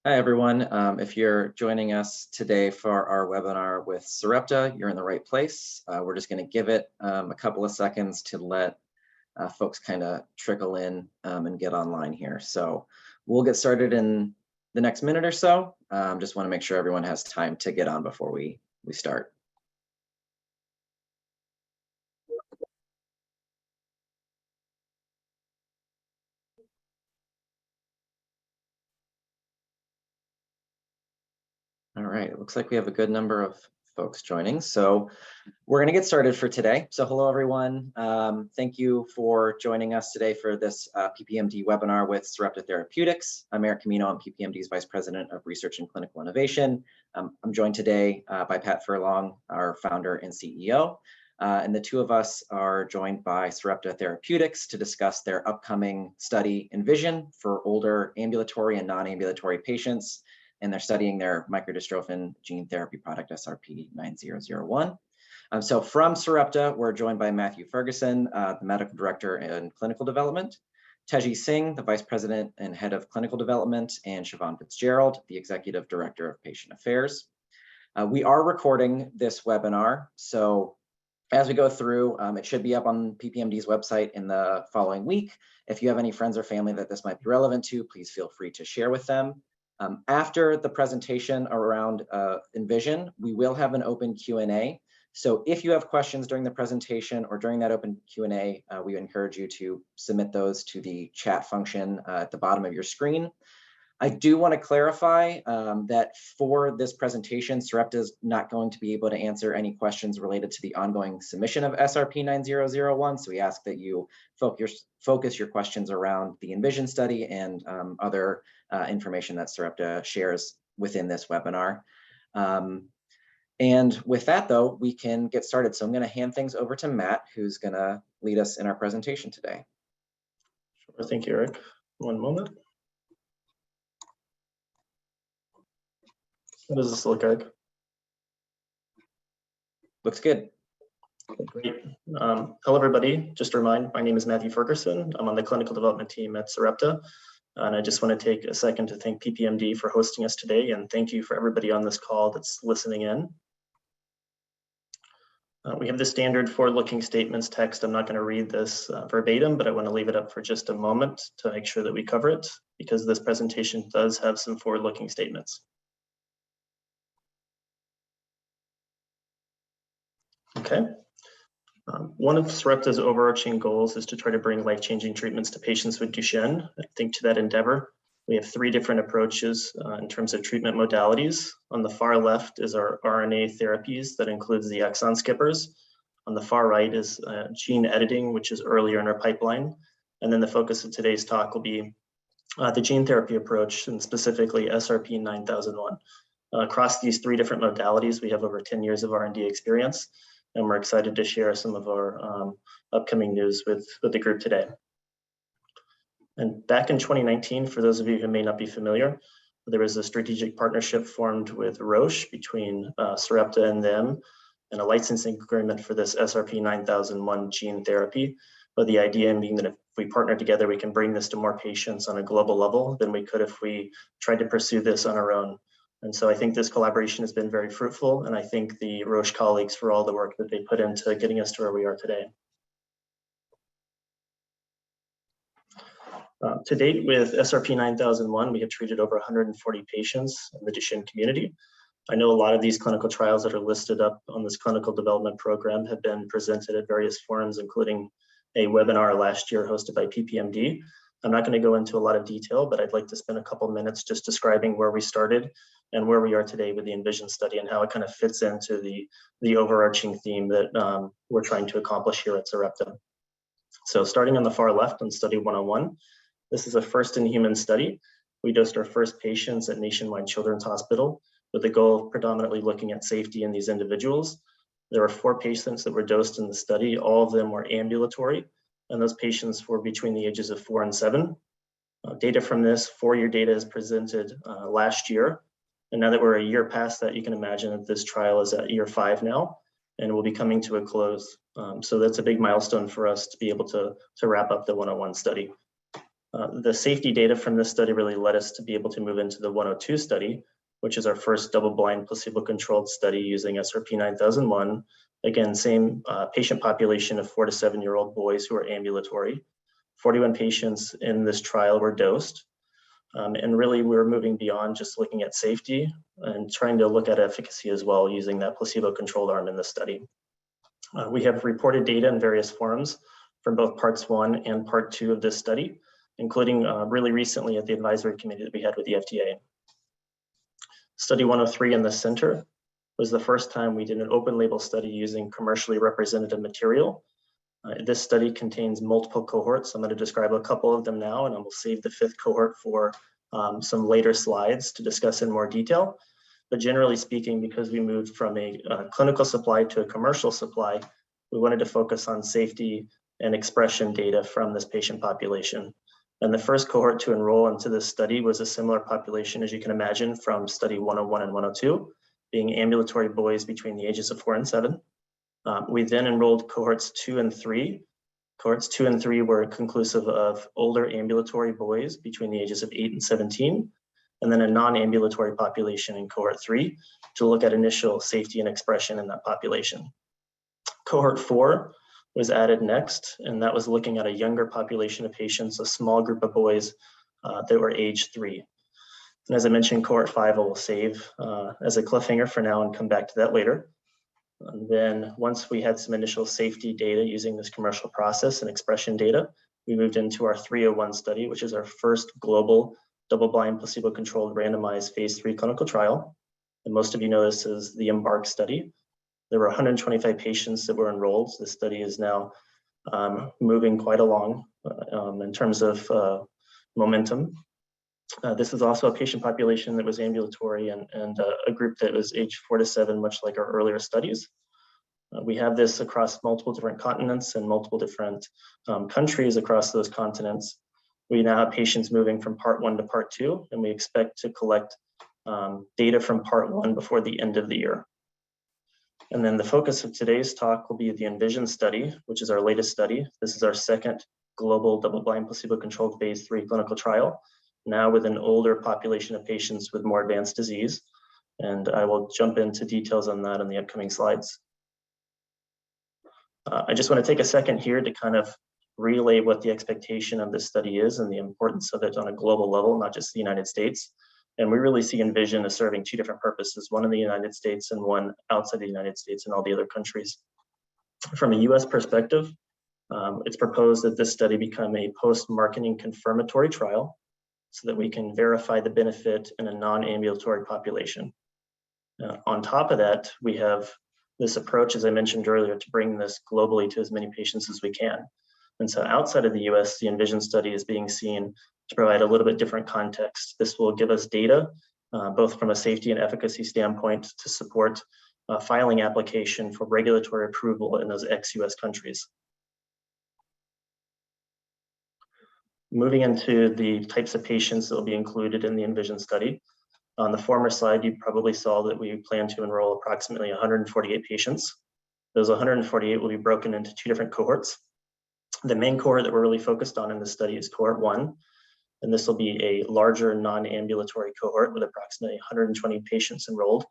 Hi, everyone. If you're joining us today for our webinar with Sarepta, you're in the right place. We're just going to give it a couple of seconds to let folks kind of trickle in and get online here. So we'll get started in the next minute or so. Just want to make sure everyone has time to get on before we start. All right, it looks like we have a good number of folks joining. So we're going to get started for today. So hello, everyone. Thank you for joining us today for this PPMD webinar with Sarepta Therapeutics. I'm Eric Camino. I'm PPMD's Vice President of Research and Clinical Innovation. I'm joined today by Pat Furlong, our founder and CEO. And the two of us are joined by Sarepta Therapeutics to discuss their upcoming study ENVISION for older ambulatory and non-ambulatory patients. And they're studying their microdystrophin gene therapy product, SRP-9001. So from Sarepta, we're joined by Matthew Ferguson, the Medical Director in Clinical Development, Teji Singh, the Vice President and Head of Clinical Development, and Siobhan Fitzgerald, the Executive Director of Patient Affairs. We are recording this webinar, so as we go through, it should be up on PPMD's website in the following week. If you have any friends or family that this might be relevant to, please feel free to share with them. After the presentation around ENVISION, we will have an open Q&A. So if you have questions during the presentation or during that open Q&A, we encourage you to submit those to the chat function at the bottom of your screen. I do want to clarify that for this presentation, Sarepta is not going to be able to answer any questions related to the ongoing submission of SRP-9001. So we ask that you focus your questions around the ENVISION study and other information that Sarepta shares within this webinar. And with that, though, we can get started. So I'm going to hand things over to Matt, who's going to lead us in our presentation today. Sure, thank you, Eric. One moment. What does this look like? Looks good. Great. Hello, everybody. Just a reminder, my name is Matthew Ferguson. I'm on the clinical development team at Sarepta. And I just want to take a second to thank PPMD for hosting us today. And thank you for everybody on this call that's listening in. We have the standard forward-looking statements text. I'm not going to read this verbatim, but I want to leave it up for just a moment to make sure that we cover it, because this presentation does have some forward-looking statements. Okay. One of Sarepta's overarching goals is to try to bring life-changing treatments to patients with Duchenne. I think to that endeavor, we have three different approaches in terms of treatment modalities. On the far left is our RNA therapies that includes the exon skippers. On the far right is gene editing, which is earlier in our pipeline. And then the focus of today's talk will be the gene therapy approach, and specifically SRP-9001. Across these three different modalities, we have over 10 years of R&D experience. And we're excited to share some of our upcoming news with the group today. And back in 2019, for those of you who may not be familiar, there was a strategic partnership formed with Roche between Sarepta and them, and a licensing agreement for this SRP-9001 gene therapy. But the idea being that if we partner together, we can bring this to more patients on a global level than we could if we tried to pursue this on our own. And so I think this collaboration has been very fruitful, and I thank the Roche colleagues for all the work that they put into getting us to where we are today. To date, with SRP-9001, we have treated over 140 patients in the Duchenne community. I know a lot of these clinical trials that are listed up on this clinical development program have been presented at various forums, including a webinar last year hosted by PPMD. I'm not going to go into a lot of detail, but I'd like to spend a couple minutes just describing where we started and where we are today with the ENVISION study and how it kind of fits into the overarching theme that we're trying to accomplish here at Sarepta. So starting on the far left on study 101, this is a first-in-human study. We dosed our first patients at Nationwide Children's Hospital with the goal of predominantly looking at safety in these individuals. There were 4 patients that were dosed in the study. All of them were ambulatory, and those patients were between the ages of 4 and 7. Data from this 4-year data is presented last year. And now that we're a year past that, you can imagine that this trial is at year 5 now, and will be coming to a close. So that's a big milestone for us to be able to wrap up the 101 study. The safety data from this study really led us to be able to move into the 102 study, which is our first double-blind placebo-controlled study using SRP-9001. Again, same patient population of 4 to 7-year-old boys who are ambulatory. 41 patients in this trial were dosed. And really, we're moving beyond just looking at safety and trying to look at efficacy as well using that placebo-controlled arm in the study. We have reported data in various forums from both parts 1 and part 2 of this study, including really recently at the advisory committee that we had with the FDA. Study 103 in the center was the first time we did an open label study using commercially representative material. This study contains multiple cohorts. I'm going to describe a couple of them now, and I will save the 5th cohort for some later slides to discuss in more detail. But generally speaking, because we moved from a clinical supply to a commercial supply, we wanted to focus on safety and expression data from this patient population. And the first cohort to enroll into this study was a similar population, as you can imagine, from study 101 and 102, being ambulatory boys between the ages of 4 and 7. We then enrolled cohorts 2 and 3. Cohorts 2 and 3 were conclusive of older ambulatory boys between the ages of 8 and 17, and then a non-ambulatory population in cohort 3 to look at initial safety and expression in that population. Cohort 4 was added next, and that was looking at a younger population of patients, a small group of boys that were age 3. And as I mentioned, cohort 5 I will save as a cliffhanger for now and come back to that later. And then once we had some initial safety data using this commercial process and expression data, we moved into our 301 study, which is our first global double-blind placebo-controlled randomized phase 3 clinical trial. And most of you know this is the EMBARK study. There were 125 patients that were enrolled. So the study is now moving quite along in terms of momentum. This is also a patient population that was ambulatory and a group that was age 4 to 7, much like our earlier studies. We have this across multiple different continents and multiple different countries across those continents. We now have patients moving from part 1 to part 2, and we expect to collect data from part 1 before the end of the year. And then the focus of today's talk will be the ENVISION study, which is our latest study. This is our second global double-blind placebo-controlled phase 3 clinical trial, now with an older population of patients with more advanced disease. And I will jump into details on that in the upcoming slides. I just want to take a second here to kind of relay what the expectation of this study is and the importance of it on a global level, not just the United States. And we really see ENVISION as serving 2 different purposes, one in the United States and one outside the United States and all the other countries. From a US perspective, it's proposed that this study become a post-marketing confirmatory trial so that we can verify the benefit in a non-ambulatory population. On top of that, we have this approach, as I mentioned earlier, to bring this globally to as many patients as we can. And so outside of the US, the ENVISION study is being seen to provide a little bit different context. This will give us data, both from a safety and efficacy standpoint, to support a filing application for regulatory approval in those ex-US countries. Moving into the types of patients that will be included in the ENVISION study. On the former slide, you probably saw that we plan to enroll approximately 148 patients. Those 148 will be broken into 2 different cohorts. The main cohort that we're really focused on in this study is cohort 1, and this will be a larger non-ambulatory cohort with approximately 120 patients enrolled.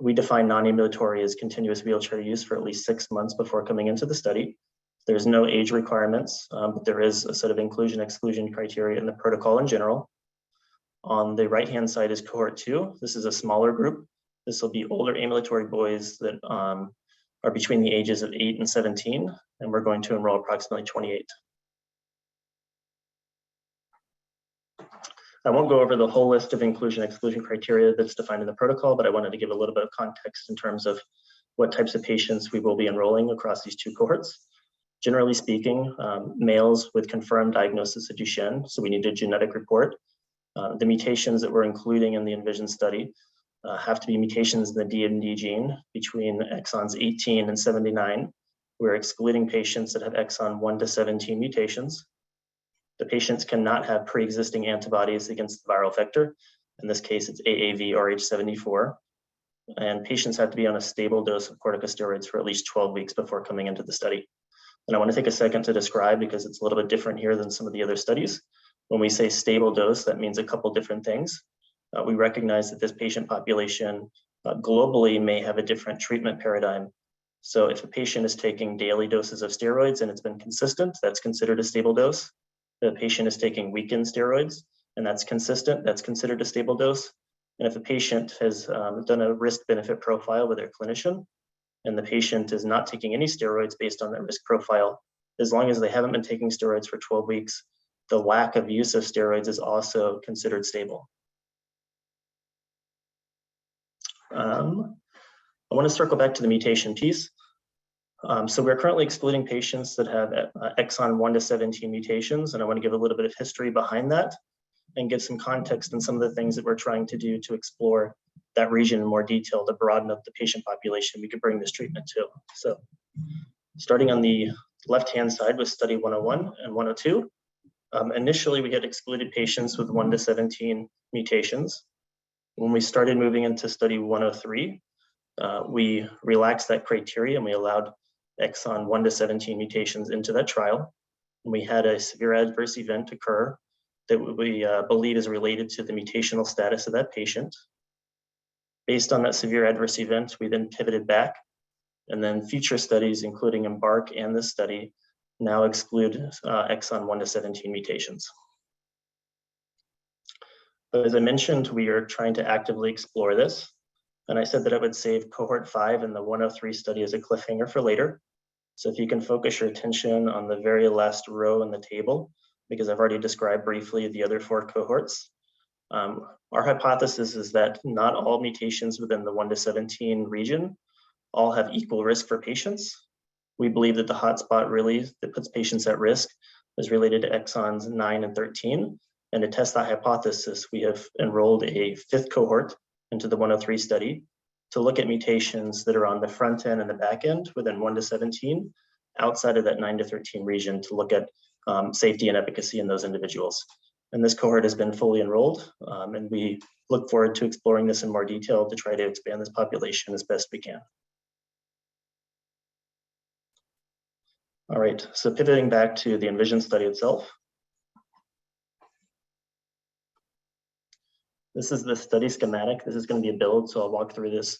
We define non-ambulatory as continuous wheelchair use for at least 6 months before coming into the study. There's no age requirements, but there is a set of inclusion-exclusion criteria in the protocol in general. On the right-hand side is cohort 2. This is a smaller group. This will be older ambulatory boys that are between the ages of 8 and 17, and we're going to enroll approximately 28. I won't go over the whole list of inclusion-exclusion criteria that's defined in the protocol, but I wanted to give a little bit of context in terms of what types of patients we will be enrolling across these 2 cohorts. Generally speaking, males with confirmed diagnosis of Duchenne, so we need a genetic report. The mutations that we're including in the ENVISION study have to be mutations in the DMD gene between exons 18 and 79. We're excluding patients that have exon 1 to 17 mutations. The patients cannot have pre-existing antibodies against the viral vector. In this case, it's AAV RH74. And patients have to be on a stable dose of corticosteroids for at least 12 weeks before coming into the study. And I want to take a second to describe, because it's a little bit different here than some of the other studies. When we say stable dose, that means a couple different things. We recognize that this patient population globally may have a different treatment paradigm. So if a patient is taking daily doses of steroids and it's been consistent, that's considered a stable dose. If a patient is taking weekend steroids and that's consistent, that's considered a stable dose. And if a patient has done a risk-benefit profile with their clinician, and the patient is not taking any steroids based on that risk profile, as long as they haven't been taking steroids for 12 weeks, the lack of use of steroids is also considered stable. I want to circle back to the mutation piece. So we're currently excluding patients that have exon 1 to 17 mutations, and I want to give a little bit of history behind that and give some context on some of the things that we're trying to do to explore that region in more detail to broaden up the patient population we could bring this treatment to. So starting on the left-hand side with study 101 and 102, initially we had excluded patients with 1 to 17 mutations. When we started moving into study 103, we relaxed that criteria and we allowed exon 1 to 17 mutations into that trial. And we had a severe adverse event occur that we believe is related to the mutational status of that patient. Based on that severe adverse event, we then pivoted back, and then future studies, including EMBARK and this study, now exclude exon 1 to 17 mutations. But as I mentioned, we are trying to actively explore this. And I said that I would save cohort 5 in the 103 study as a cliffhanger for later. So if you can focus your attention on the very last row in the table, because I've already described briefly the other 4 cohorts. Our hypothesis is that not all mutations within the 1 to 17 region all have equal risk for patients. We believe that the hotspot really that puts patients at risk is related to exons 9 and 13. And to test that hypothesis, we have enrolled a 5th cohort into the 103 study to look at mutations that are on the front end and the back end within 1 to 17, outside of that 9 to 13 region, to look at safety and efficacy in those individuals. And this cohort has been fully enrolled, and we look forward to exploring this in more detail to try to expand this population as best we can. All right, so pivoting back to the ENVISION study itself. This is the study schematic. This is going to be a build, so I'll walk through this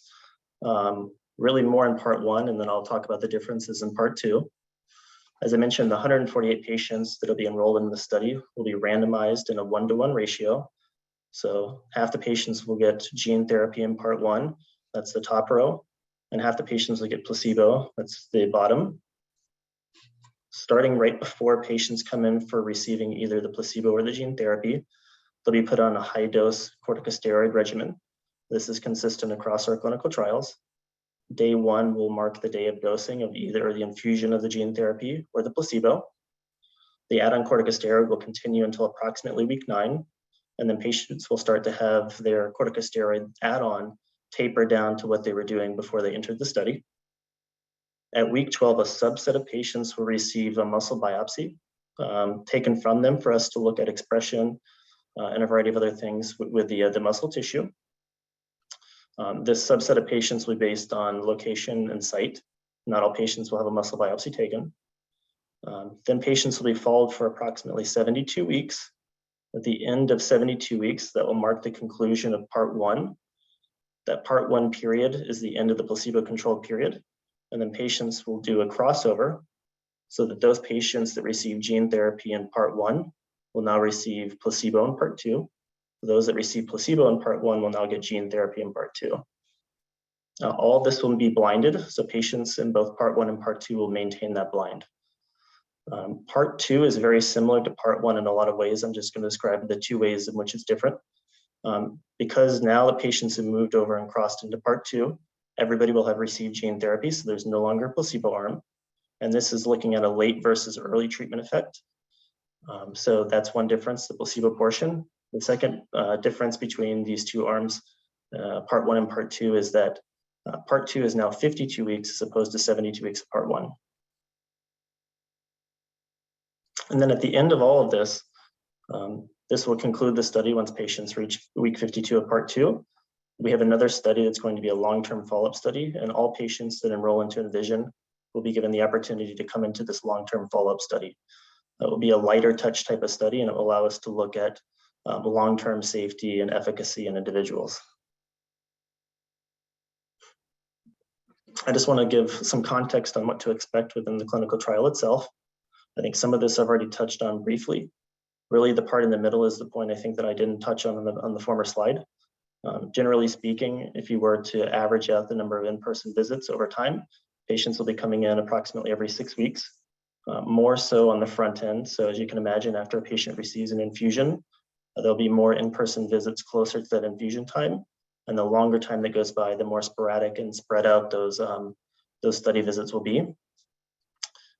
really more in part 1, and then I'll talk about the differences in part 2. As I mentioned, the 148 patients that will be enrolled in the study will be randomized in a 1-to-1 ratio. So half the patients will get gene therapy in part 1, that's the top row, and half the patients will get placebo, that's the bottom. Starting right before patients come in for receiving either the placebo or the gene therapy, they'll be put on a high-dose corticosteroid regimen. This is consistent across our clinical trials. Day 1 will mark the day of dosing of either the infusion of the gene therapy or the placebo. The add-on corticosteroid will continue until approximately week 9, and then patients will start to have their corticosteroid add-on taper down to what they were doing before they entered the study. At week 12, a subset of patients will receive a muscle biopsy taken from them for us to look at expression and a variety of other things with the muscle tissue. This subset of patients will be based on location and site. Not all patients will have a muscle biopsy taken. Then patients will be followed for approximately 72 weeks. At the end of 72 weeks, that will mark the conclusion of part 1. That part 1 period is the end of the placebo-controlled period. And then patients will do a crossover so that those patients that receive gene therapy in part 1 will now receive placebo in part 2. Those that receive placebo in part 1 will now get gene therapy in part 2. All of this will be blinded, so patients in both part 1 and part 2 will maintain that blind. Part 2 is very similar to part 1 in a lot of ways. I'm just going to describe the 2 ways in which it's different. Because now the patients have moved over and crossed into part 2, everybody will have received gene therapy, so there's no longer a placebo arm. And this is looking at a late versus early treatment effect. So that's one difference, the placebo portion. The second difference between these 2 arms, part 1 and part 2, is that part 2 is now 52 weeks as opposed to 72 weeks of part 1. And then at the end of all of this, this will conclude the study once patients reach week 52 of part 2. We have another study that's going to be a long-term follow-up study, and all patients that enroll into ENVISION will be given the opportunity to come into this long-term follow-up study. It will be a lighter touch type of study, and it will allow us to look at long-term safety and efficacy in individuals. I just want to give some context on what to expect within the clinical trial itself. I think some of this I've already touched on briefly. Really, the part in the middle is the point I think that I didn't touch on the former slide. Generally speaking, if you were to average out the number of in-person visits over time, patients will be coming in approximately every 6 weeks, more so on the front end. So as you can imagine, after a patient receives an infusion, there'll be more in-person visits closer to that infusion time. And the longer time that goes by, the more sporadic and spread out those study visits will be.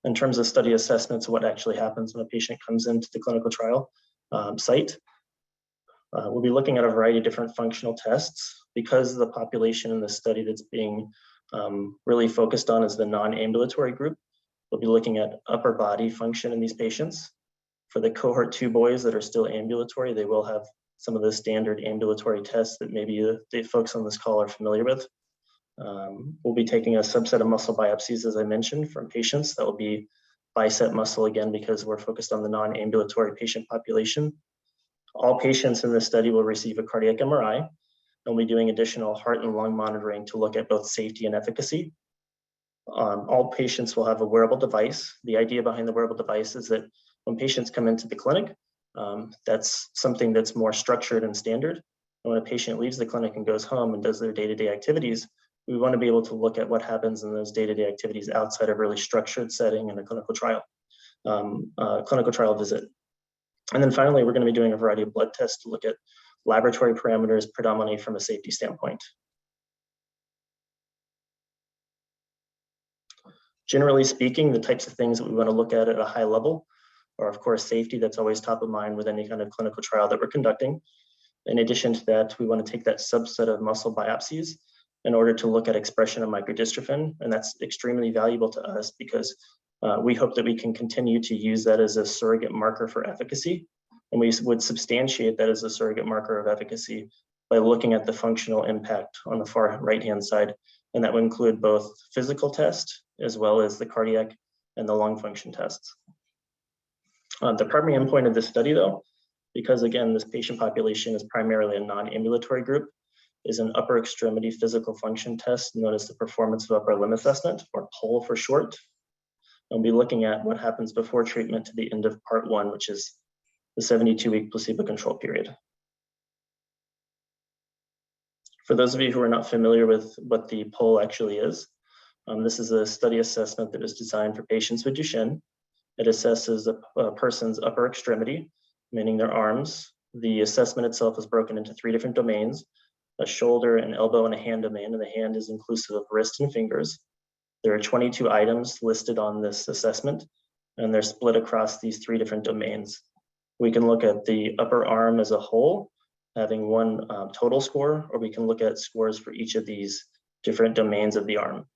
In terms of study assessments, what actually happens when a patient comes into the clinical trial site, we'll be looking at a variety of different functional tests. Because the population in the study that's being really focused on is the non-ambulatory group, we'll be looking at upper body function in these patients. For the cohort 2 boys that are still ambulatory, they will have some of the standard ambulatory tests that maybe the folks on this call are familiar with. We'll be taking a subset of muscle biopsies, as I mentioned, from patients. That will be bicep muscle again, because we're focused on the non-ambulatory patient population. All patients in this study will receive a cardiac MRI, and we'll be doing additional heart and lung monitoring to look at both safety and efficacy. All patients will have a wearable device. The idea behind the wearable device is that when patients come into the clinic, that's something that's more structured and standard. And when a patient leaves the clinic and goes home and does their day-to-day activities, we want to be able to look at what happens in those day-to-day activities outside of really structured setting in a clinical trial visit. And then finally, we're going to be doing a variety of blood tests to look at laboratory parameters, predominantly from a safety standpoint. Generally speaking, the types of things that we want to look at a high level are, of course, safety. That's always top of mind with any kind of clinical trial that we're conducting. In addition to that, we want to take that subset of muscle biopsies in order to look at expression of microdystrophin. And that's extremely valuable to us because we hope that we can continue to use that as a surrogate marker for efficacy. And we would substantiate that as a surrogate marker of efficacy by looking at the functional impact on the far right-hand side. And that would include both physical tests as well as the cardiac and the lung function tests. The primary endpoint of this study, though, because again, this patient population is primarily a non-ambulatory group, is an upper extremity physical function test known as the Performance of Upper Limb Assessment, or PUL for short. We'll be looking at what happens before treatment to the end of part 1, which is the 72-week placebo control period. For those of you who are not familiar with what the PUL actually is, this is a study assessment that is designed for patients with Duchenne. It assesses a person's upper extremity, meaning their arms. The assessment itself is broken into 3 different domains: a shoulder, an elbow, and a hand domain, and the hand is inclusive of wrist and fingers. There are 22 items listed on this assessment, and they're split across these 3 different domains. We can look at the upper arm as a whole, having one total score, or we can look at scores for each of these different domains of the arm.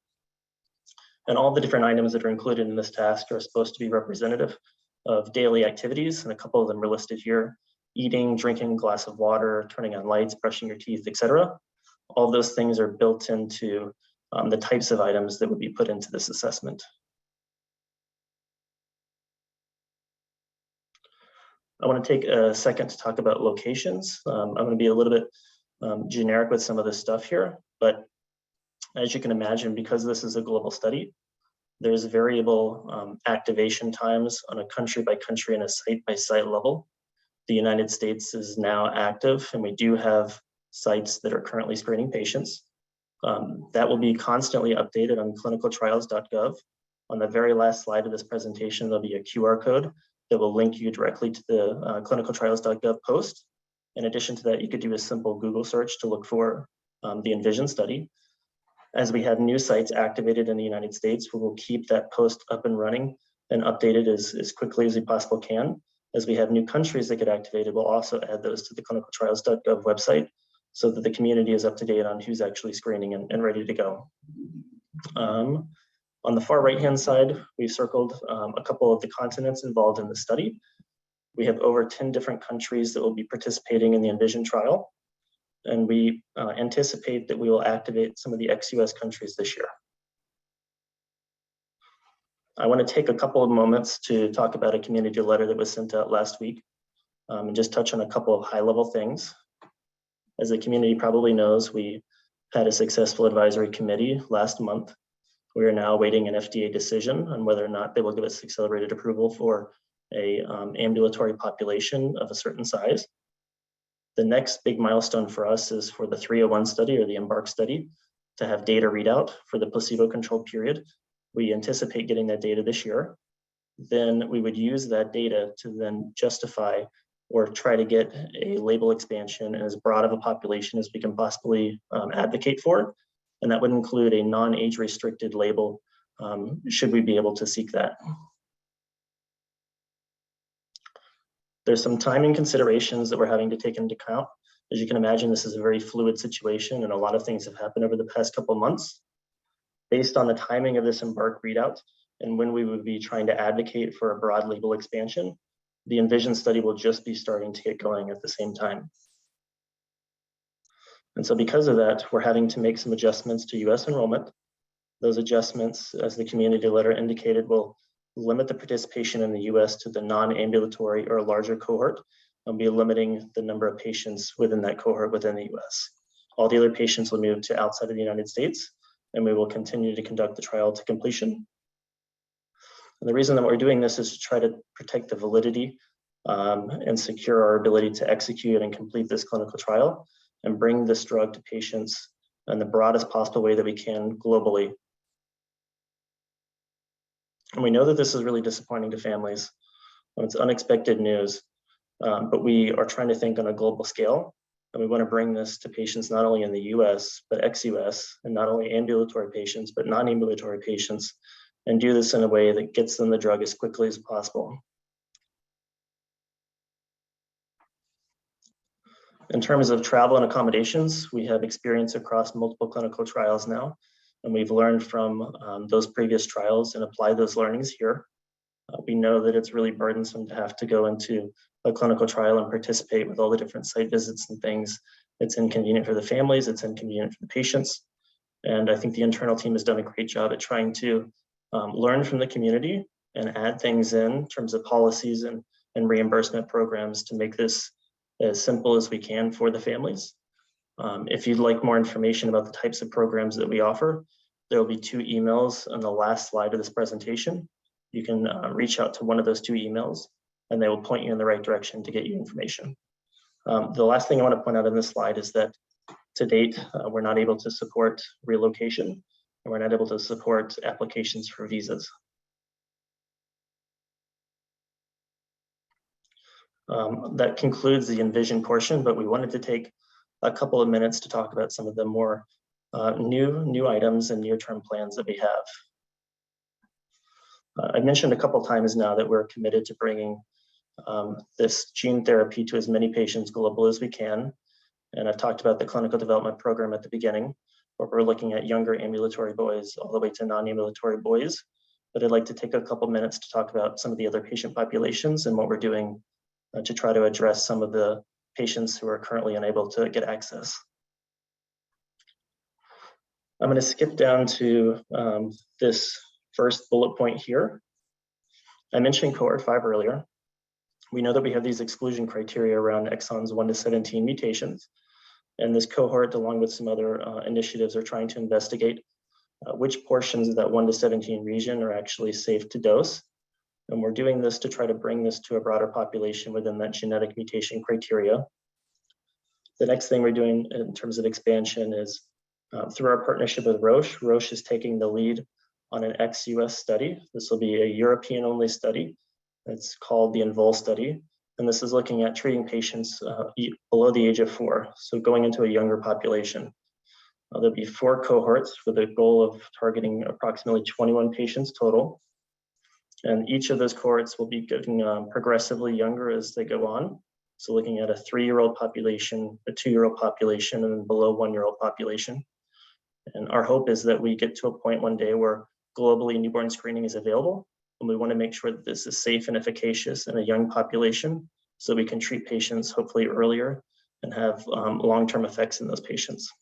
And all the different items that are included in this task are supposed to be representative of daily activities, and a couple of them are listed here: eating, drinking a glass of water, turning on lights, brushing your teeth, etc. All those things are built into the types of items that would be put into this assessment. I want to take a second to talk about locations. I'm going to be a little bit generic with some of this stuff here, but as you can imagine, because this is a global study, there's variable activation times on a country-by-country and a site-by-site level. The United States is now active, and we do have sites that are currently screening patients. That will be constantly updated on clinicaltrials.gov. On the very last slide of this presentation, there'll be a QR code that will link you directly to the clinicaltrials.gov post. In addition to that, you could do a simple Google search to look for the ENVISION study. As we have new sites activated in the United States, we will keep that post up and running and updated as quickly as we possibly can. As we have new countries that get activated, we'll also add those to the clinicaltrials.gov website so that the community is up to date on who's actually screening and ready to go. On the far right-hand side, we circled a couple of the continents involved in the study. We have over 10 different countries that will be participating in the ENVISION trial, and we anticipate that we will activate some of the ex-US countries this year. I want to take a couple of moments to talk about a community letter that was sent out last week and just touch on a couple of high-level things. As the community probably knows, we had a successful advisory committee last month. We are now awaiting an FDA decision on whether or not they will give us accelerated approval for a ambulatory population of a certain size. The next big milestone for us is for the 301 study or the EMBARK study to have data readout for the placebo-controlled period. We anticipate getting that data this year. Then we would use that data to then justify or try to get a label expansion and as broad of a population as we can possibly advocate for. And that would include a non-age restricted label, should we be able to seek that. There's some timing considerations that we're having to take into account. As you can imagine, this is a very fluid situation and a lot of things have happened over the past couple of months. Based on the timing of this EMBARK readout and when we would be trying to advocate for a broad label expansion, the ENVISION study will just be starting to get going at the same time. And so because of that, we're having to make some adjustments to US enrollment. Those adjustments, as the community letter indicated, will limit the participation in the US to the non-ambulatory or larger cohort and be limiting the number of patients within that cohort within the US. All the other patients will move to outside of the United States, and we will continue to conduct the trial to completion. And the reason that we're doing this is to try to protect the validity and secure our ability to execute and complete this clinical trial and bring this drug to patients in the broadest possible way that we can globally. And we know that this is really disappointing to families. It's unexpected news, but we are trying to think on a global scale. And we want to bring this to patients not only in the US, but ex-US, and not only ambulatory patients, but non-ambulatory patients, and do this in a way that gets them the drug as quickly as possible. In terms of travel and accommodations, we have experience across multiple clinical trials now, and we've learned from those previous trials and apply those learnings here. We know that it's really burdensome to have to go into a clinical trial and participate with all the different site visits and things. It's inconvenient for the families, it's inconvenient for the patients. And I think the internal team has done a great job at trying to learn from the community and add things in terms of policies and reimbursement programs to make this as simple as we can for the families. If you'd like more information about the types of programs that we offer, there will be 2 emails on the last slide of this presentation. You can reach out to one of those 2 emails and they will point you in the right direction to get you information. The last thing I want to point out in this slide is that to date, we're not able to support relocation and we're not able to support applications for visas. That concludes the ENVISION portion, but we wanted to take a couple of minutes to talk about some of the more new items and near-term plans that we have. I mentioned a couple times now that we're committed to bringing this gene therapy to as many patients global as we can. And I've talked about the clinical development program at the beginning, where we're looking at younger ambulatory boys all the way to non-ambulatory boys. But I'd like to take a couple minutes to talk about some of the other patient populations and what we're doing to try to address some of the patients who are currently unable to get access. I'm going to skip down to this first bullet point here. I mentioned cohort 5 earlier. We know that we have these exclusion criteria around exons 1 to 17 mutations. And this cohort, along with some other initiatives, are trying to investigate which portions of that 1 to 17 region are actually safe to dose. And we're doing this to try to bring this to a broader population within that genetic mutation criteria. The next thing we're doing in terms of expansion is through our partnership with Roche. Roche is taking the lead on an ex-US study. This will be a European-only study. It's called the enroll study. And this is looking at treating patients below the age of 4, so going into a younger population. There'll be 4 cohorts with a goal of targeting approximately 21 patients total. And each of those cohorts will be getting progressively younger as they go on. So looking at a 3-year-old population, a 2-year-old population, and below 1-year-old population. And our hope is that we get to a point one day where globally newborn screening is available. And we want to make sure that this is safe and efficacious in a young population so we can treat patients hopefully earlier and have long-term effects in those patients.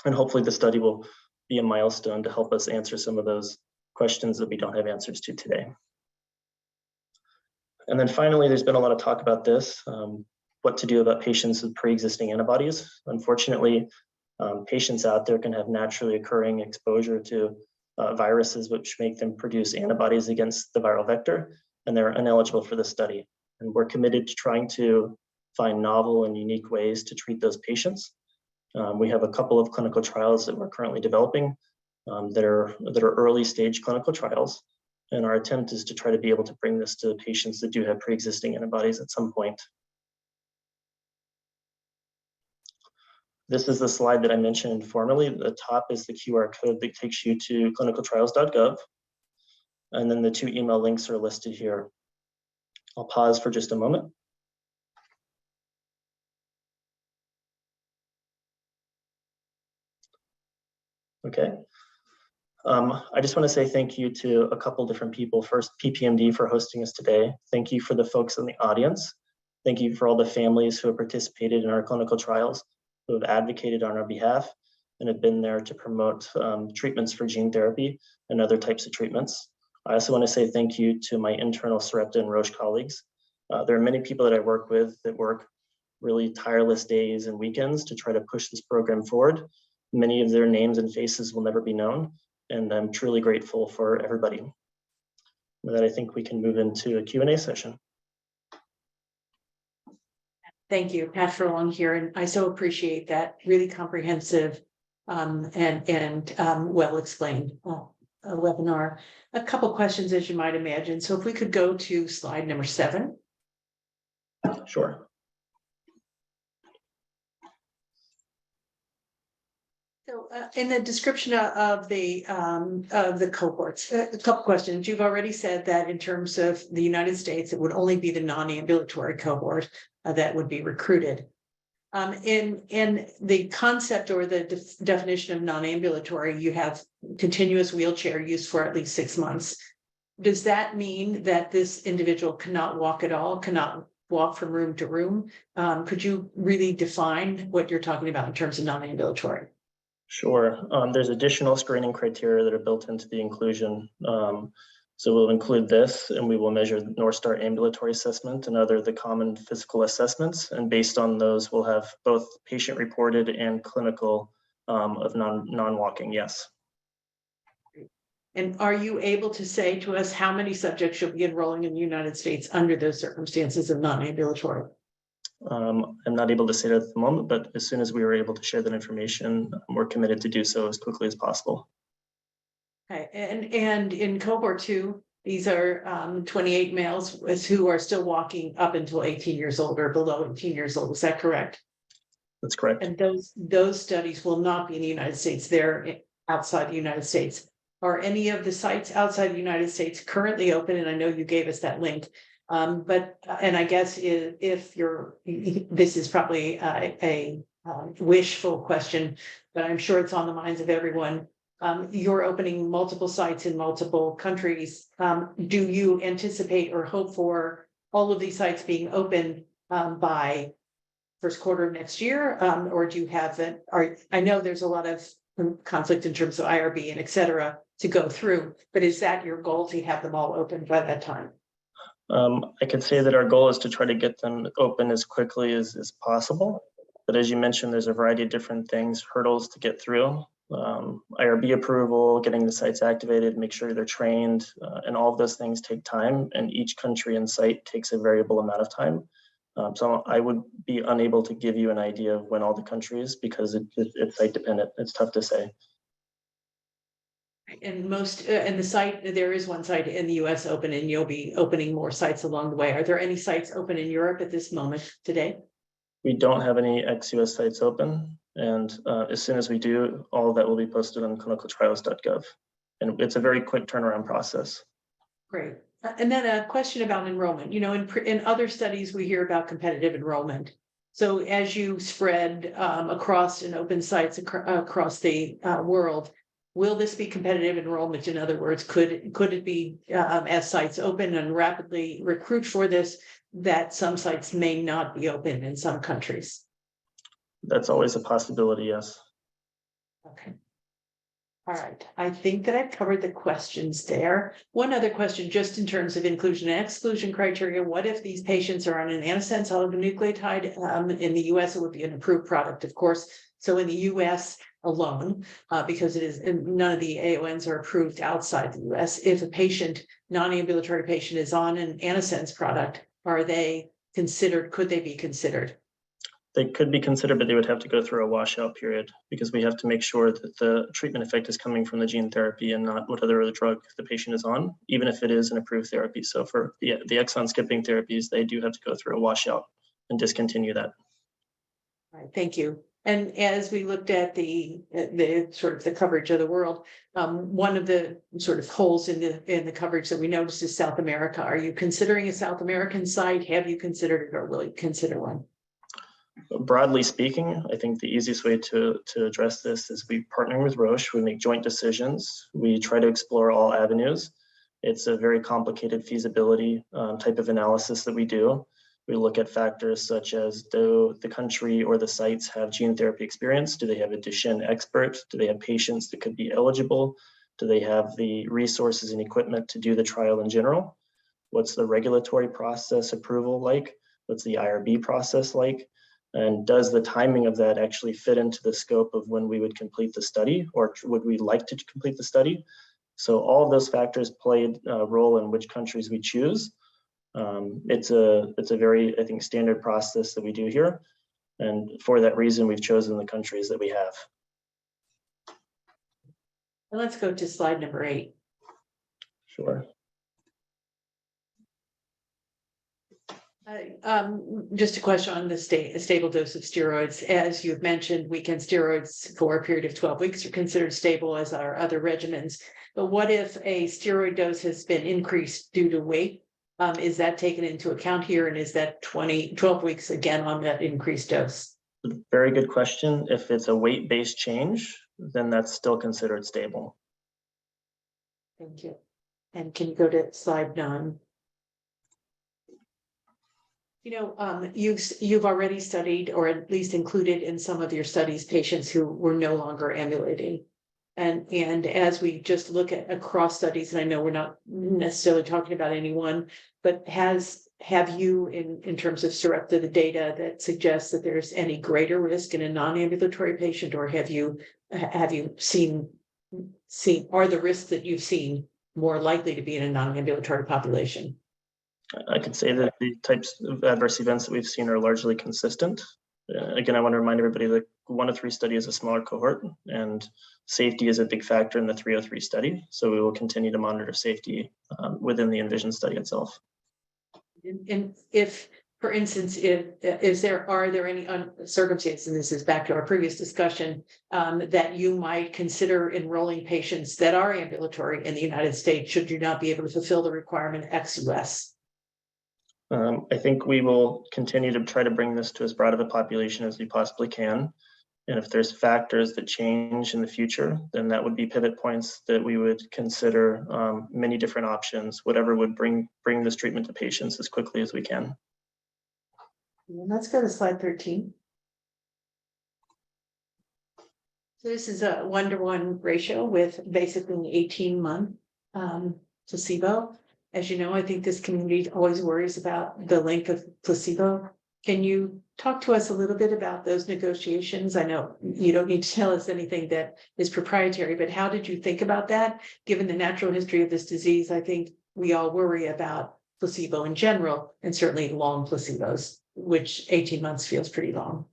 And hopefully the study will be a milestone to help us answer some of those questions that we don't have answers to today. And then finally, there's been a lot of talk about this, what to do about patients with pre-existing antibodies. Unfortunately, patients out there can have naturally occurring exposure to viruses which make them produce antibodies against the viral vector, and they're ineligible for the study. And we're committed to trying to find novel and unique ways to treat those patients. We have a couple of clinical trials that we're currently developing that are early stage clinical trials. And our attempt is to try to be able to bring this to patients that do have pre-existing antibodies at some point. This is the slide that I mentioned informally. The top is the QR code that takes you to clinicaltrials.gov. And then the 2 email links are listed here. I'll pause for just a moment. Okay. I just want to say thank you to a couple different people. First, PPMD for hosting us today. Thank you for the folks in the audience. Thank you for all the families who have participated in our clinical trials, who have advocated on our behalf, and have been there to promote treatments for gene therapy and other types of treatments. I also want to say thank you to my internal Sarepta and Roche colleagues. There are many people that I work with that work really tireless days and weekends to try to push this program forward. Many of their names and faces will never be known, and I'm truly grateful for everybody. With that, I think we can move into a Q&A session. Thank you, Pat Furlong here, and I so appreciate that really comprehensive and well explained webinar. A couple questions, as you might imagine. So if we could go to slide number 7. Sure. So in the description of the cohorts, a couple questions. You've already said that in terms of the United States, it would only be the non-ambulatory cohort that would be recruited. In the concept or the definition of non-ambulatory, you have continuous wheelchair use for at least 6 months. Does that mean that this individual cannot walk at all, cannot walk from room to room? Could you really define what you're talking about in terms of non-ambulatory? Sure. There's additional screening criteria that are built into the inclusion. So we'll include this, and we will measure North Star Ambulatory Assessment and the common physical assessments. And based on those, we'll have both patient-reported and clinical of non-walking, yes. And are you able to say to us how many subjects you'll be enrolling in the United States under those circumstances of non-ambulatory? I'm not able to say that at the moment, but as soon as we are able to share that information, we're committed to do so as quickly as possible. Okay, and in cohort 2, these are 28 males who are still walking up until 18 years old or below 18 years old. Is that correct? That's correct. And those studies will not be in the United States. They're outside the United States. Are any of the sites outside the United States currently open? And I know you gave us that link. And I guess if this is probably a wishful question, but I'm sure it's on the minds of everyone. You're opening multiple sites in multiple countries. Do you anticipate or hope for all of these sites being open by first quarter of next year? Or do you have it? I know there's a lot of conflict in terms of IRB and et cetera to go through, but is that your goal to have them all open by that time? I can say that our goal is to try to get them open as quickly as possible. But as you mentioned, there's a variety of different things, hurdles to get through. IRB approval, getting the sites activated, make sure they're trained, and all of those things take time, and each country and site takes a variable amount of time. So I would be unable to give you an idea of when all the countries, because it's site dependent. It's tough to say. And the site, there is one site in the US open, and you'll be opening more sites along the way. Are there any sites open in Europe at this moment today? We don't have any ex-US sites open. And as soon as we do, all of that will be posted on clinicaltrials.gov. And it's a very quick turnaround process. Great. And then a question about enrollment. You know, in other studies, we hear about competitive enrollment. So as you spread across and open sites across the world, will this be competitive enrollment? In other words, could it be as sites open and rapidly recruit for this, that some sites may not be open in some countries? That's always a possibility, yes. Okay. All right, I think that I've covered the questions there. One other question, just in terms of inclusion and exclusion criteria, what if these patients are on an antisense oligonucleotide? In the US, it would be an approved product, of course. So in the US alone, because it is none of the AONs are approved outside the US. If a patient, non-ambulatory patient, is on an antisense product, are they considered? Could they be considered? They could be considered, but they would have to go through a washout period because we have to make sure that the treatment effect is coming from the gene therapy and not what other drug the patient is on, even if it is an approved therapy. So for the exon skipping therapies, they do have to go through a washout and discontinue that. All right, thank you. And as we looked at the sort of the coverage of the world, one of the sort of holes in the coverage that we noticed is South America. Are you considering a South American site? Have you considered it, or will you consider one? Broadly speaking, I think the easiest way to address this is we partner with Roche, we make joint decisions, we try to explore all avenues. It's a very complicated feasibility type of analysis that we do. We look at factors such as, do the country or the sites have gene therapy experience? Do they have a Duchenne expert? Do they have patients that could be eligible? Do they have the resources and equipment to do the trial in general? What's the regulatory process approval like? What's the IRB process like? And does the timing of that actually fit into the scope of when we would complete the study, or would we like to complete the study? So all of those factors played a role in which countries we choose. It's a very, I think, standard process that we do here. And for that reason, we've chosen the countries that we have. And let's go to slide number 8. Sure. Just a question on the stable dose of steroids. As you've mentioned, weekend steroids for a period of 12 weeks are considered stable, as are other regimens. But what if a steroid dose has been increased due to weight? Is that taken into account here? And is that 12 weeks again on that increased dose? Very good question. If it's a weight-based change, then that's still considered stable. Thank you. And can you go to slide 9? You know, you've already studied, or at least included in some of your studies, patients who were no longer ambulating. And as we just look at across studies, and I know we're not necessarily talking about anyone, but have you in terms of Sarepta the data that suggests that there's any greater risk in a non-ambulatory patient, or have you seen are the risks that you've seen more likely to be in a non-ambulatory population? I could say that the types of adverse events that we've seen are largely consistent. Again, I want to remind everybody that 1 of 3 study is a smaller cohort, and safety is a big factor in the 303 study. So we will continue to monitor safety within the ENVISION study itself. And if, for instance, are there any circumstances, and this is back to our previous discussion, that you might consider enrolling patients that are ambulatory in the United States, should you not be able to fulfill the requirement ex-US? I think we will continue to try to bring this to as broad of a population as we possibly can. And if there's factors that change in the future, then that would be pivot points that we would consider many different options, whatever would bring this treatment to patients as quickly as we can. Let's go to slide 13. So this is a 1-to-1 ratio with basically an 18-month placebo. As you know, I think this community always worries about the length of placebo. Can you talk to us a little bit about those negotiations? I know you don't need to tell us anything that is proprietary, but how did you think about that? Given the natural history of this disease, I think we all worry about placebo in general, and certainly long placebos, which 18 months feels pretty long.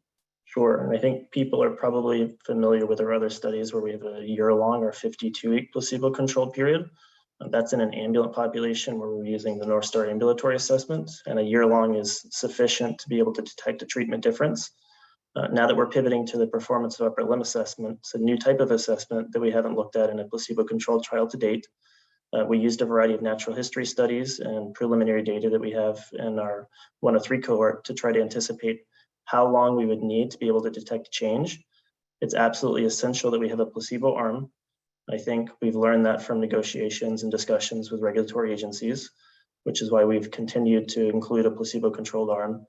Sure, and I think people are probably familiar with our other studies where we have a year-long or 52-week placebo-controlled period. That's in an ambulant population where we're using the North Star ambulatory assessment, and a year-long is sufficient to be able to detect a treatment difference. Now that we're pivoting to the performance of upper limb assessment, it's a new type of assessment that we haven't looked at in a placebo-controlled trial to date. We used a variety of natural history studies and preliminary data that we have in our 1 of 3 cohort to try to anticipate how long we would need to be able to detect change. It's absolutely essential that we have a placebo arm. I think we've learned that from negotiations and discussions with regulatory agencies, which is why we've continued to include a placebo-controlled arm.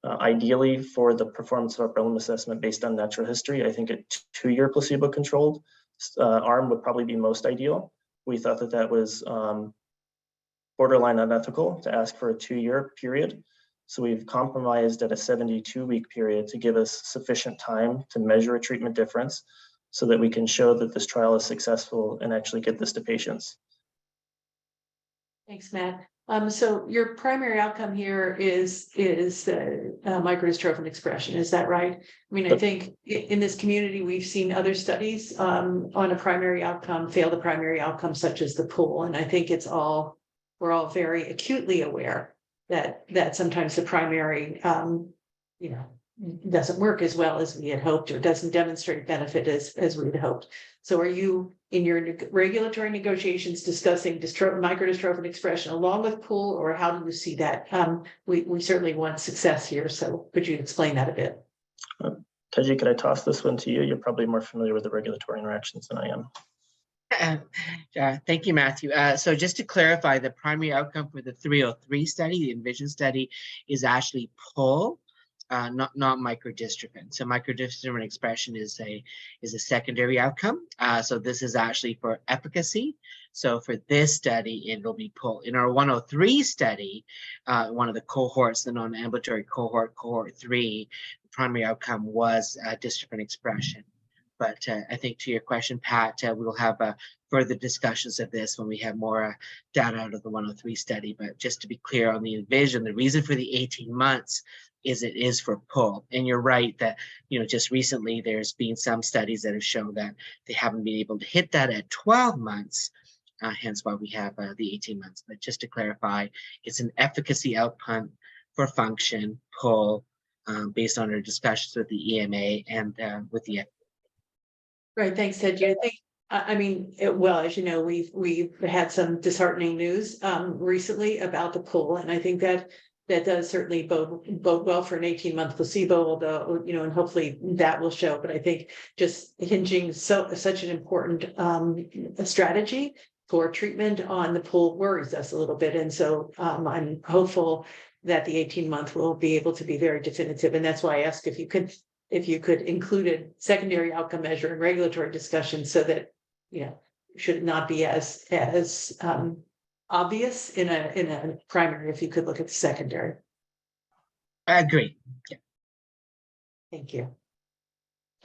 Ideally, for the performance of upper limb assessment based on natural history, I think a 2-year placebo-controlled arm would probably be most ideal. We thought that that was borderline unethical to ask for a 2-year period. So we've compromised at a 72-week period to give us sufficient time to measure a treatment difference so that we can show that this trial is successful and actually get this to patients. Thanks, Matt. So your primary outcome here is microdystrophin expression. Is that right? I mean, I think in this community, we've seen other studies on a primary outcome fail the primary outcome, such as the pool. And I think we're all very acutely aware that sometimes the primary, doesn't work as well as we had hoped, or doesn't demonstrate benefit as we had hoped. So are you in your regulatory negotiations discussing microdystrophin expression along with pool, or how do you see that? We certainly want success here. So could you explain that a bit? Teji, could I toss this one to you? You're probably more familiar with the regulatory interactions than I am. Thank you, Matthew. So just to clarify, the primary outcome for the 303 study, the ENVISION study, is actually pull, not microdystrophin. So microdystrophin expression is a secondary outcome. So this is actually for efficacy. So for this study, it will be pull. In our 103 study, one of the cohorts, the non-ambulatory cohort, cohort 3, the primary outcome was dystrophin expression. But I think to your question, Pat, we will have further discussions of this when we have more data out of the 103 study. But just to be clear on the ENVISION, the reason for the 18 months is it is for pull. And you're right that, just recently there's been some studies that have shown that they haven't been able to hit that at 12 months, hence why we have the 18 months. But just to clarify, it's an efficacy outcome for function, pull, based on our discussions with the EMA and with the FDA. Right, thanks, Ted. I mean, well, as you know, we've had some disheartening news recently about the pull, and I think that does certainly bode well for an 18-month placebo, although, and hopefully that will show. But I think just hinging such an important strategy for treatment on the pull worries us a little bit, and so I'm hopeful that the 18-month will be able to be very definitive, and that's why I asked if you could include a secondary outcome measure in regulatory discussion, so that should it not be as obvious in a primary, if you could look at the secondary. I agree. Yeah. Thank you.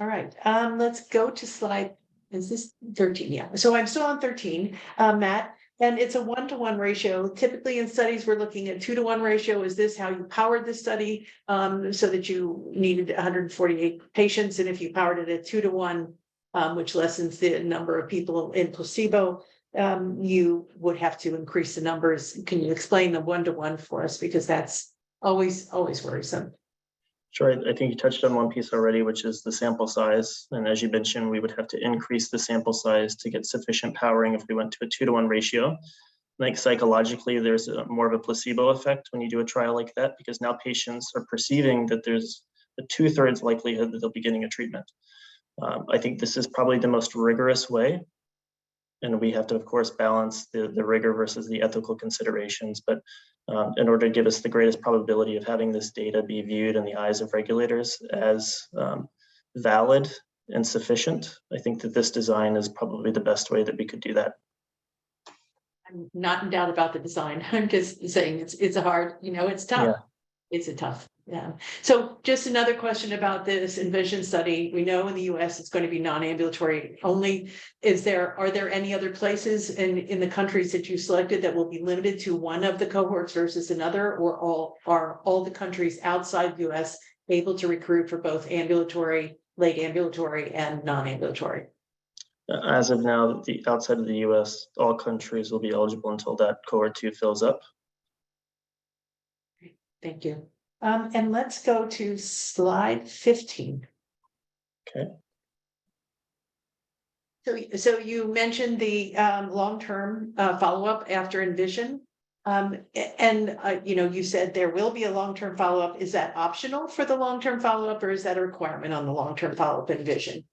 All right, let's go to slide. Is this 13? Yeah. So I'm still on 13, Matt. And it's a 1-to-1 ratio. Typically in studies, we're looking at 2-to-1 ratio. Is this how you powered the study, so that you needed 148 patients? And if you powered it at 2-to-1, which lessens the number of people in placebo, you would have to increase the numbers. Can you explain the 1-to-1 for us? Because that's always worrisome. Sure, I think you touched on one piece already, which is the sample size. And as you mentioned, we would have to increase the sample size to get sufficient powering if we went to a 2-to-1 ratio. I think psychologically, there's more of a placebo effect when you do a trial like that, because now patients are perceiving that there's a 2/3 likelihood that they'll be getting a treatment. I think this is probably the most rigorous way. And we have to, of course, balance the rigor versus the ethical considerations. But in order to give us the greatest probability of having this data be viewed in the eyes of regulators as valid and sufficient, I think that this design is probably the best way that we could do that. I'm not in doubt about the design. I'm just saying it's a hard, it's tough. Yeah. It's a tough. Yeah. So just another question about this ENVISION study. We know in the US it's going to be non-ambulatory only. Are there any other places in the countries that you selected that will be limited to one of the cohorts versus another, or are all the countries outside the US able to recruit for both ambulatory, late ambulatory, and non-ambulatory? As of now, outside of the US, all countries will be eligible until that cohort 2 fills up. Thank you. And let's go to slide 15. Okay. So you mentioned the long-term follow-up after ENVISION. You said there will be a long-term follow-up. Is that optional for the long-term follow-up, or is that a requirement on the long-term follow-up ENVISION?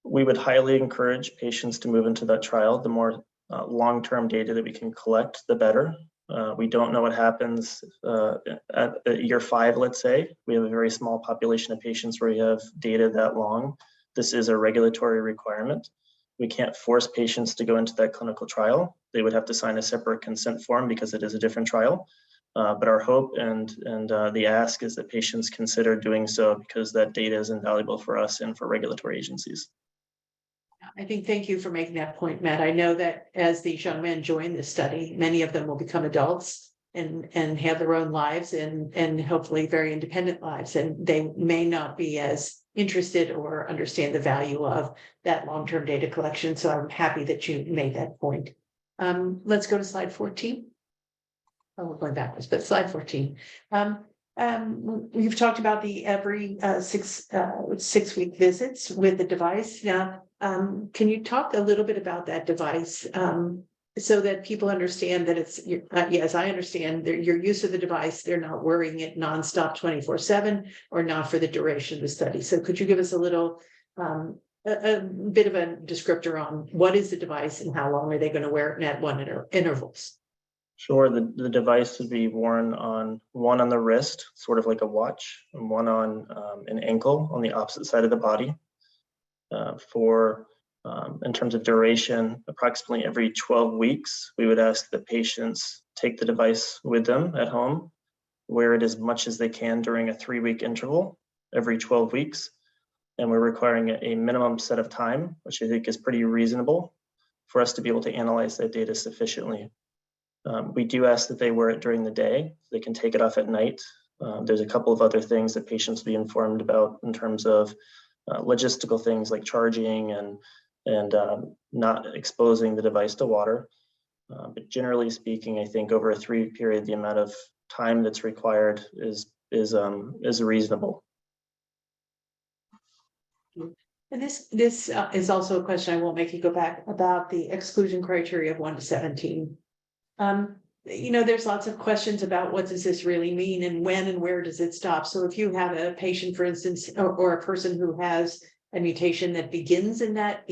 We would highly encourage patients to move into that trial. The more long-term data that we can collect, the better. We don't know what happens at year 5, let's say. We have a very small population of patients where we have data that long. This is a regulatory requirement. We can't force patients to go into that clinical trial. They would have to sign a separate consent form because it is a different trial. But our hope and the ask is that patients consider doing so because that data is invaluable for us and for regulatory agencies. I think, thank you for making that point, Matt. I know that as these young men join this study, many of them will become adults and have their own lives and hopefully very independent lives. And they may not be as interested or understand the value of that long-term data collection. So I'm happy that you made that point. Let's go to slide 14. Oh, we're going backwards, but slide 14. You've talked about the every 6 week visits with the device. Now, can you talk a little bit about that device so that people understand that it's, yes, I understand your use of the device, they're not worrying it nonstop 24/7 or not for the duration of the study. So could you give us a little, a bit of a descriptor on what is the device and how long are they going to wear it and at what intervals? Sure, the device would be worn on one on the wrist, sort of like a watch, and one on an ankle on the opposite side of the body. In terms of duration, approximately every 12 weeks, we would ask that patients take the device with them at home, wear it as much as they can during a 3-week interval every 12 weeks. And we're requiring a minimum set of time, which I think is pretty reasonable for us to be able to analyze that data sufficiently. We do ask that they wear it during the day. They can take it off at night. There's a couple of other things that patients will be informed about in terms of logistical things like charging and not exposing the device to water. But generally speaking, I think over a 3-week period, the amount of time that's required is reasonable. And this is also a question I won't make you go back about the exclusion criteria of 1 to 17. There's lots of questions about what does this really mean and when and where does it stop? So if you have a patient, for instance, or a person who has a mutation that begins in that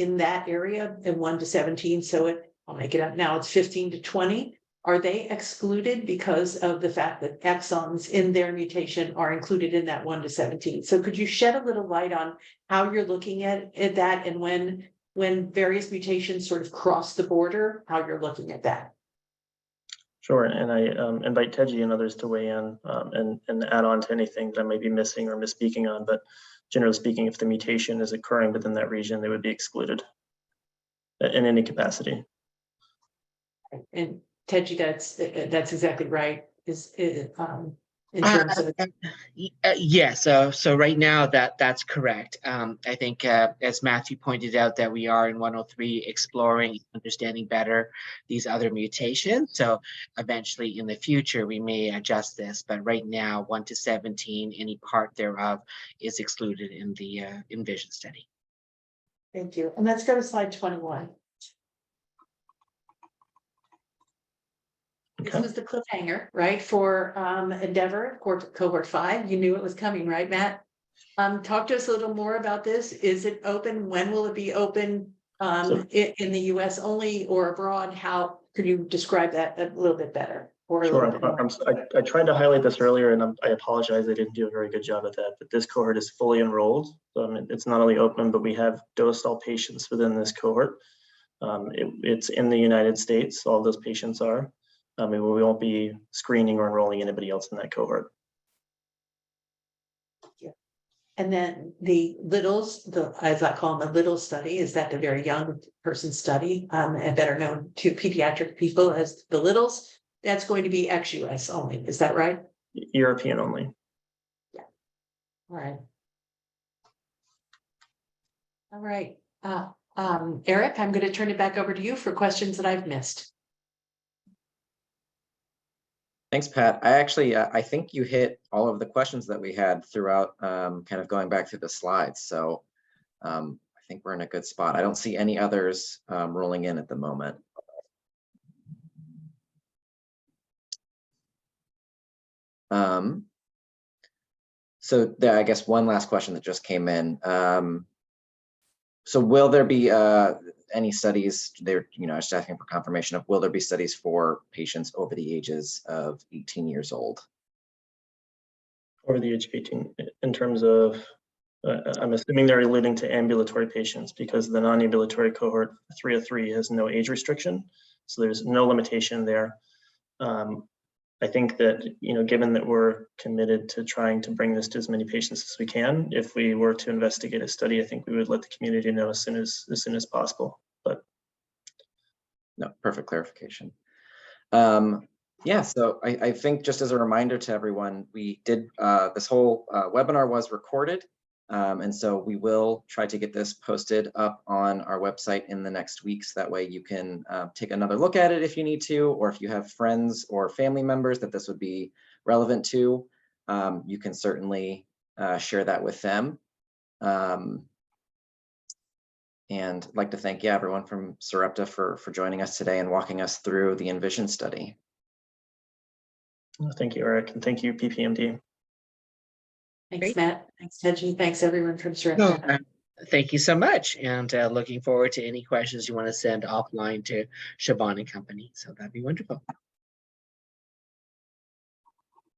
area in 1 to 17, so I'll make it up now, it's 15 to 20. Are they excluded because of the fact that exons in their mutation are included in that 1 to 17? So could you shed a little light on how you're looking at that and when various mutations sort of cross the border, how you're looking at that? Sure, and I invite Teji and others to weigh in and add on to anything that I might be missing or misspeaking on, but generally speaking, if the mutation is occurring within that region, they would be excluded in any capacity. And Teji, that's exactly right. In terms of yeah, so right now that's correct. I think as Matthew pointed out that we are in 103 exploring, understanding better these other mutations. So eventually in the future we may adjust this, but right now 1 to 17, any part thereof is excluded in the ENVISION study. Thank you. And let's go to slide 21. This was the cliffhanger, right, for Endeavor, cohort 5. You knew it was coming, right, Matt? Talk to us a little more about this. Is it open? When will it be open in the US only or abroad? How could you describe that a little bit better? Sure. I tried to highlight this earlier, and I apologize. I didn't do a very good job at that, but this cohort is fully enrolled. It's not only open, but we have dosed all patients within this cohort. It's in the United States. All those patients are. We won't be screening or enrolling anybody else in that cohort. Yeah. And then the littles, as I call them, the little study, is that the very young person study, and better known to pediatric people as the littles? That's going to be ex-US only. Is that right? European only. Yeah. All right. All right. Eric, I'm going to turn it back over to you for questions that I've missed. Thanks, Pat. I think you hit all of the questions that we had throughout, kind of going back through the slides. So I think we're in a good spot. I don't see any others rolling in at the moment. So there, I guess one last question that just came in. So will there be any studies there, just asking for confirmation of, will there be studies for patients over the ages of 18 years old? Over the age of 18, in terms of? I'm assuming they're alluding to ambulatory patients because the non-ambulatory cohort 303 has no age restriction. So there's no limitation there. I think that, given that we're committed to trying to bring this to as many patients as we can, if we were to investigate a study, I think we would let the community know as soon as possible. But no, perfect clarification. Yeah, so I think just as a reminder to everyone, we did this whole webinar was recorded. And so we will try to get this posted up on our website in the next weeks. That way you can take another look at it if you need to, or if you have friends or family members that this would be relevant to, you can certainly share that with them. And I'd like to thank everyone from Sarepta for joining us today and walking us through the ENVISION study. Thank you, Eric, and thank you, PPMD. Thanks, Great. Matt. Thanks, Teji. Thanks, everyone from No, Sarepta. thank you so much. And looking forward to any questions you want to send offline to Siobhan and company. So that'd be wonderful.